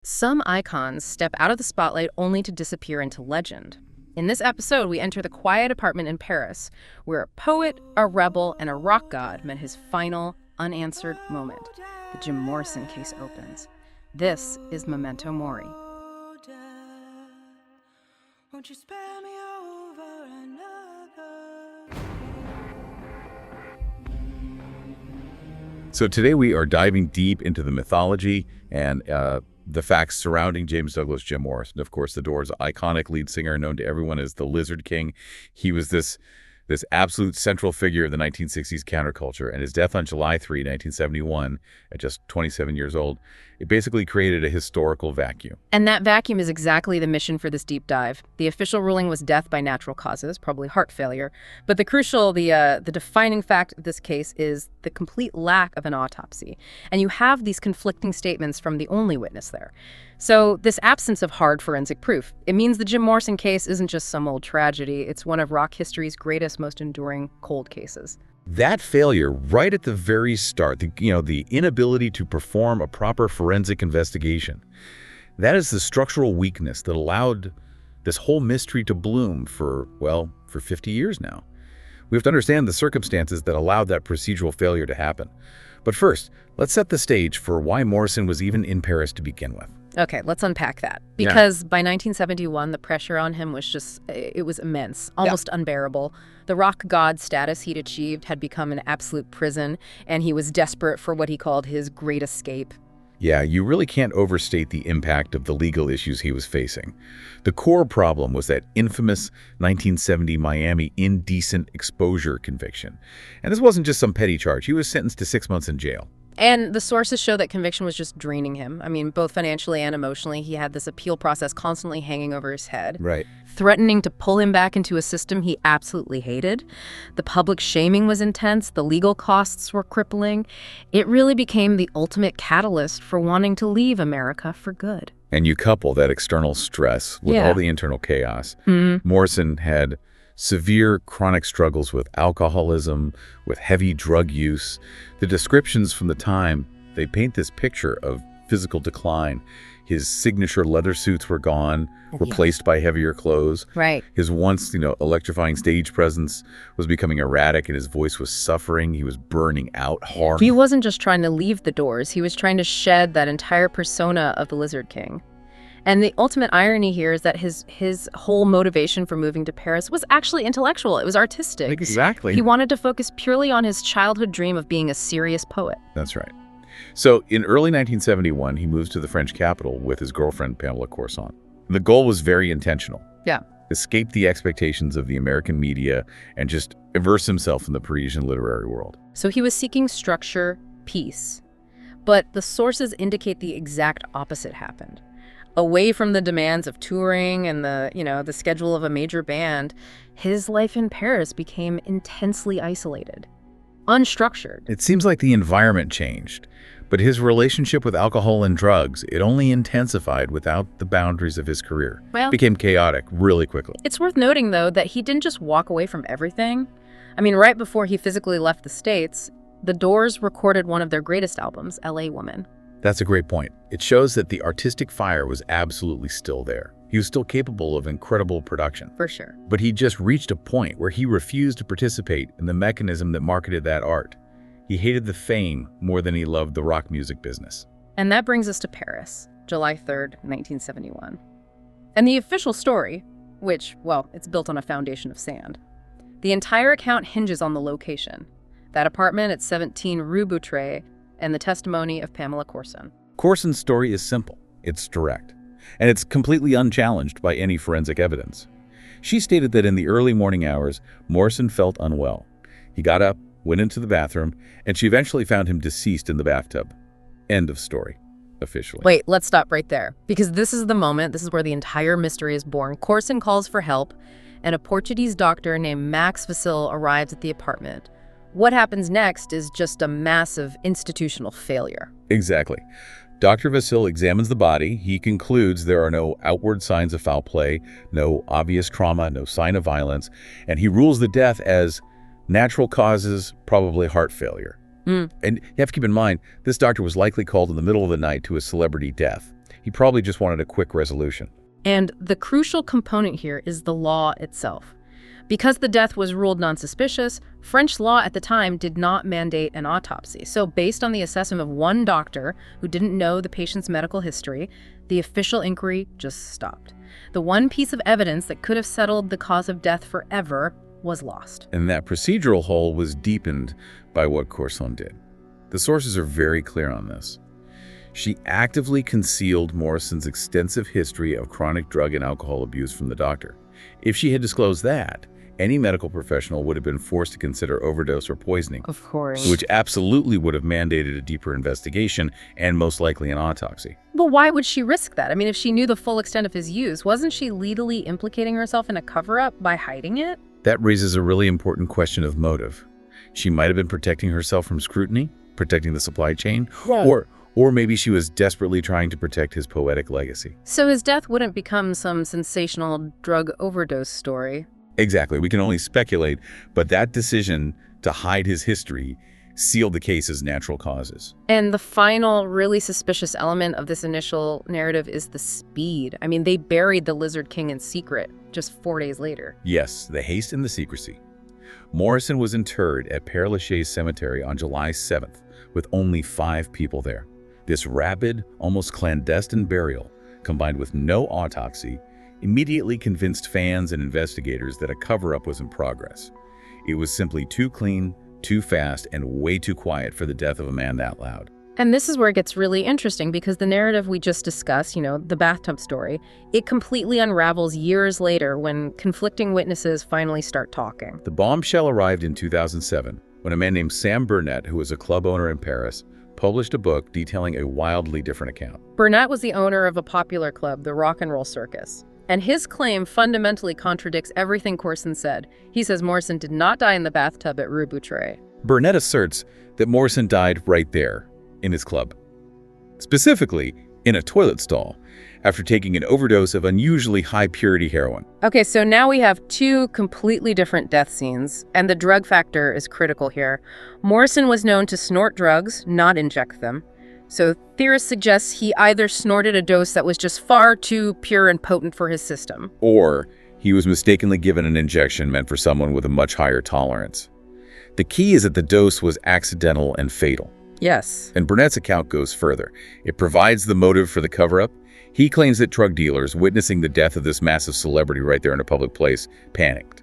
Some icons step out of the spotlight only to disappear into legend. In this episode, we enter the quiet apartment in Paris, where a poet, a rebel, and a rock god met his final, unanswered moment. The Jim Morrison case opens. This is Memento Mori. Won't you spare me over another? So today we are diving deep into the mythology and the facts surrounding James Douglas Jim Morrison. Of course, the Doors' iconic lead singer, known to everyone as the Lizard King. He was this absolute central figure of the 1960s counterculture, and his death on July 3, 1971, at just 27 years old, it basically created a historical vacuum. And that vacuum is exactly the mission for this deep dive. The official ruling was death by natural causes, probably heart failure. But the defining fact of this case is the complete lack of an autopsy. And you have these conflicting statements from the only witness there. So this absence of hard forensic proof, it means the Jim Morrison case isn't just some old tragedy. It's one of rock history's greatest, most enduring cold cases. That failure right at the very start, the inability to perform a proper forensic investigation, that is the structural weakness that allowed this whole mystery to bloom for 50 years now. We have to understand the circumstances that allowed that procedural failure to happen. But first, let's set the stage for why Morrison was even in Paris to begin with. Okay, let's unpack that. Because by 1971, the pressure on him was it was immense, almost unbearable. The rock god status he'd achieved had become an absolute prison, and he was desperate for what he called his great escape. Yeah, you really can't overstate the impact of the legal issues he was facing. The core problem was that infamous 1970 Miami indecent exposure conviction. And this wasn't just some petty charge. He was sentenced to 6 months in jail. And the sources show that conviction was just draining him. I mean, both financially and emotionally. He had this appeal process constantly hanging over his head. Right. Threatening to pull him back into a system he absolutely hated. The public shaming was intense. The legal costs were crippling. It really became the ultimate catalyst for wanting to leave America for good. And you couple that external stress with all the internal chaos. Morrison had severe chronic struggles with alcoholism, with heavy drug use. The descriptions from the time, they paint this picture of physical decline. His signature leather suits were gone, replaced by heavier clothes. Right. His once, electrifying stage presence was becoming erratic, and his voice was suffering. He was burning out hard. He wasn't just trying to leave the Doors. He was trying to shed that entire persona of the Lizard King. And the ultimate irony here is that his whole motivation for moving to Paris was actually intellectual. It was artistic. Exactly. He wanted to focus purely on his childhood dream of being a serious poet. That's right. So in early 1971, he moves to the French capital with his girlfriend, Pamela Courson. The goal was very intentional. Yeah. Escape the expectations of the American media and just immerse himself in the Parisian literary world. So he was seeking structure, peace. But the sources indicate the exact opposite happened. Away from the demands of touring and the schedule of a major band, his life in Paris became intensely isolated, unstructured. It seems like the environment changed, but his relationship with alcohol and drugs, it only intensified without the boundaries of his career. Well, became chaotic really quickly. It's worth noting, though, that he didn't just walk away from everything. I mean, right before he physically left the States, the Doors recorded one of their greatest albums, L.A. Woman. That's a great point. It shows that the artistic fire was absolutely still there. He was still capable of incredible production. For sure. But he just reached a point where he refused to participate in the mechanism that marketed that art. He hated the fame more than he loved the rock music business. And that brings us to Paris, July 3rd, 1971. And the official story, which, it's built on a foundation of sand. The entire account hinges on the location. That apartment at 17 Rue Boutrey, and the testimony of Pamela Courson. Courson's story is simple, it's direct, and it's completely unchallenged by any forensic evidence. She stated that in the early morning hours, Morrison felt unwell. He got up, went into the bathroom, and she eventually found him deceased in the bathtub. End of story, officially. Wait, let's stop right there, because this is where the entire mystery is born. Courson calls for help, and a Portuguese doctor named Max Vasil arrives at the apartment. What happens next is just a massive institutional failure. Exactly. Dr. Vasil examines the body. He concludes there are no outward signs of foul play, no obvious trauma, no sign of violence, and he rules the death as natural causes, probably heart failure. And you have to keep in mind, this doctor was likely called in the middle of the night to a celebrity death. He probably just wanted a quick resolution. And the crucial component here is the law itself. Because the death was ruled non-suspicious, French law at the time did not mandate an autopsy. So based on the assessment of one doctor who didn't know the patient's medical history, the official inquiry just stopped. The one piece of evidence that could have settled the cause of death forever was lost. And that procedural hole was deepened by what Courson did. The sources are very clear on this. She actively concealed Morrison's extensive history of chronic drug and alcohol abuse from the doctor. If she had disclosed that, any medical professional would have been forced to consider overdose or poisoning. Of course. Which absolutely would have mandated a deeper investigation and most likely an autopsy. But why would she risk that? I mean, if she knew the full extent of his use, wasn't she legally implicating herself in a cover-up by hiding it? That raises a really important question of motive. She might have been protecting herself from scrutiny, protecting the supply chain, Right. or maybe she was desperately trying to protect his poetic legacy. So his death wouldn't become some sensational drug overdose story. Exactly. We can only speculate, but that decision to hide his history sealed the case as natural causes. And the final really suspicious element of this initial narrative is the speed. I mean, they buried the Lizard King in secret just 4 days later. Yes, the haste and the secrecy. Morrison was interred at Père Lachaise Cemetery on July 7th, with only 5 people there. This rapid, almost clandestine burial, combined with no autopsy, immediately convinced fans and investigators that a cover-up was in progress. It was simply too clean, too fast, and way too quiet for the death of a man that loud. And this is where it gets really interesting because the narrative we just discussed, the bathtub story, it completely unravels years later when conflicting witnesses finally start talking. The bombshell arrived in 2007 when a man named Sam Burnett, who was a club owner in Paris, published a book detailing a wildly different account. Burnett was the owner of a popular club, the Rock and Roll Circus. And his claim fundamentally contradicts everything Courson said. He says Morrison did not die in the bathtub at Rue Boutroux. Burnett asserts that Morrison died right there, in his club. Specifically, in a toilet stall, after taking an overdose of unusually high-purity heroin. Okay, so now we have 2 completely different death scenes, and the drug factor is critical here. Morrison was known to snort drugs, not inject them. So theorists suggest he either snorted a dose that was just far too pure and potent for his system, Or he was mistakenly given an injection meant for someone with a much higher tolerance. The key is that the dose was accidental and fatal. Yes. And Burnett's account goes further. It provides the motive for the cover-up. He claims that drug dealers, witnessing the death of this massive celebrity right there in a public place, panicked.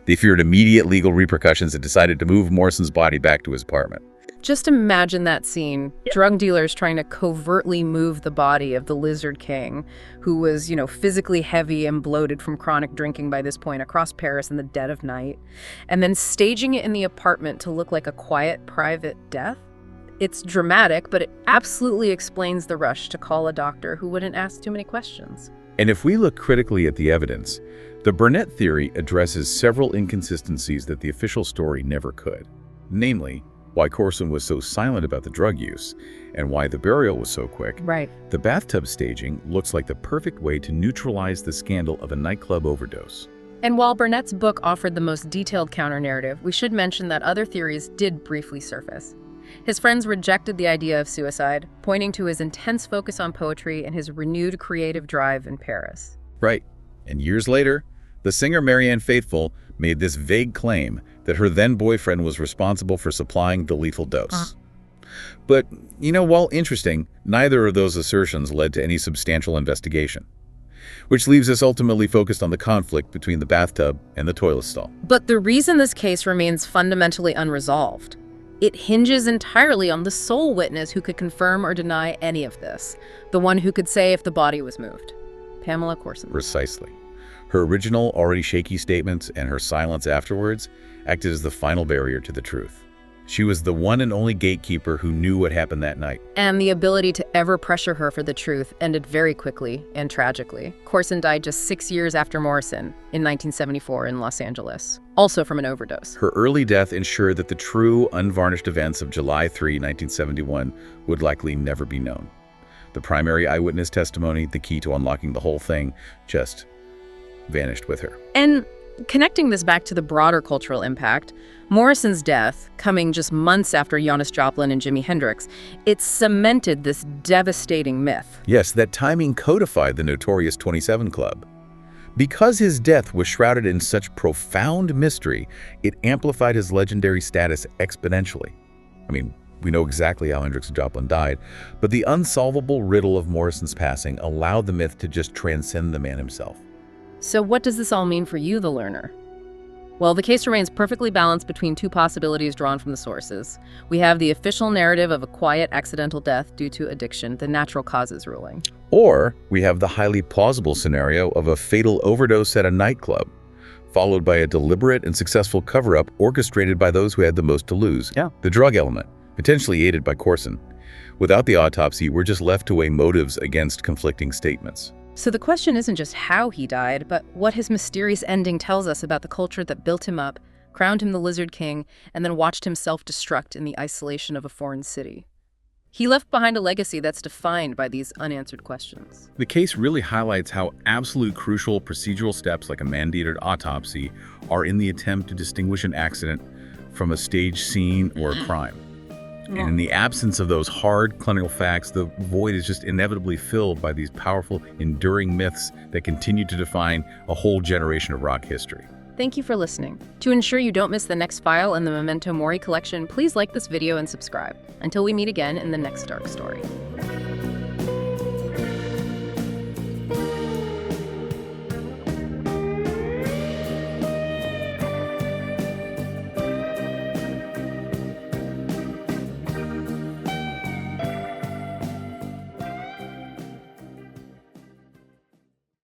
They feared immediate legal repercussions and decided to move Morrison's body back to his apartment. Just imagine that scene. Drug dealers trying to covertly move the body of the Lizard King, who was, physically heavy and bloated from chronic drinking by this point across Paris in the dead of night, and then staging it in the apartment to look like a quiet, private death. It's dramatic, but it absolutely explains the rush to call a doctor who wouldn't ask too many questions. And if we look critically at the evidence, the Burnett theory addresses several inconsistencies that the official story never could. Namely, why Courson was so silent about the drug use, and why the burial was so quick. Right. The bathtub staging looks like the perfect way to neutralize the scandal of a nightclub overdose. And while Burnett's book offered the most detailed counter-narrative, we should mention that other theories did briefly surface. His friends rejected the idea of suicide, pointing to his intense focus on poetry and his renewed creative drive in Paris. Right. And years later, the singer Marianne Faithfull made this vague claim that her then-boyfriend was responsible for supplying the lethal dose. But, while interesting, neither of those assertions led to any substantial investigation, which leaves us ultimately focused on the conflict between the bathtub and the toilet stall. But the reason this case remains fundamentally unresolved, it hinges entirely on the sole witness who could confirm or deny any of this, the one who could say if the body was moved. Pamela Courson. Precisely. Her original, already shaky statements and her silence afterwards acted as the final barrier to the truth. She was the one and only gatekeeper who knew what happened that night. And the ability to ever pressure her for the truth ended very quickly and tragically. Courson died just 6 years after Morrison in 1974 in Los Angeles, also from an overdose. Her early death ensured that the true, unvarnished events of July 3, 1971 would likely never be known. The primary eyewitness testimony, the key to unlocking the whole thing, just vanished with her. And Connecting this back to the broader cultural impact, Morrison's death, coming just months after Janis Joplin and Jimi Hendrix, it cemented this devastating myth. Yes, that timing codified the notorious 27 Club. Because his death was shrouded in such profound mystery, it amplified his legendary status exponentially. I mean, we know exactly how Hendrix and Joplin died, but the unsolvable riddle of Morrison's passing allowed the myth to just transcend the man himself. So what does this all mean for you, the learner? Well, the case remains perfectly balanced between two possibilities drawn from the sources. We have the official narrative of a quiet, accidental death due to addiction, the natural causes ruling. Or we have the highly plausible scenario of a fatal overdose at a nightclub, followed by a deliberate and successful cover-up orchestrated by those who had the most to lose. Yeah. The drug element, potentially aided by Courson. Without the autopsy, we're just left to weigh motives against conflicting statements. So the question isn't just how he died, but what his mysterious ending tells us about the culture that built him up, crowned him the Lizard King, and then watched him self-destruct in the isolation of a foreign city. He left behind a legacy that's defined by these unanswered questions. The case really highlights how absolute crucial procedural steps like a mandated autopsy are in the attempt to distinguish an accident from a staged scene or a crime. And in the absence of those hard clinical facts, the void is just inevitably filled by these powerful, enduring myths that continue to define a whole generation of rock history. Thank you for listening. To ensure you don't miss the next file in the Memento Mori collection, please like this video and subscribe. Until we meet again in the next dark story.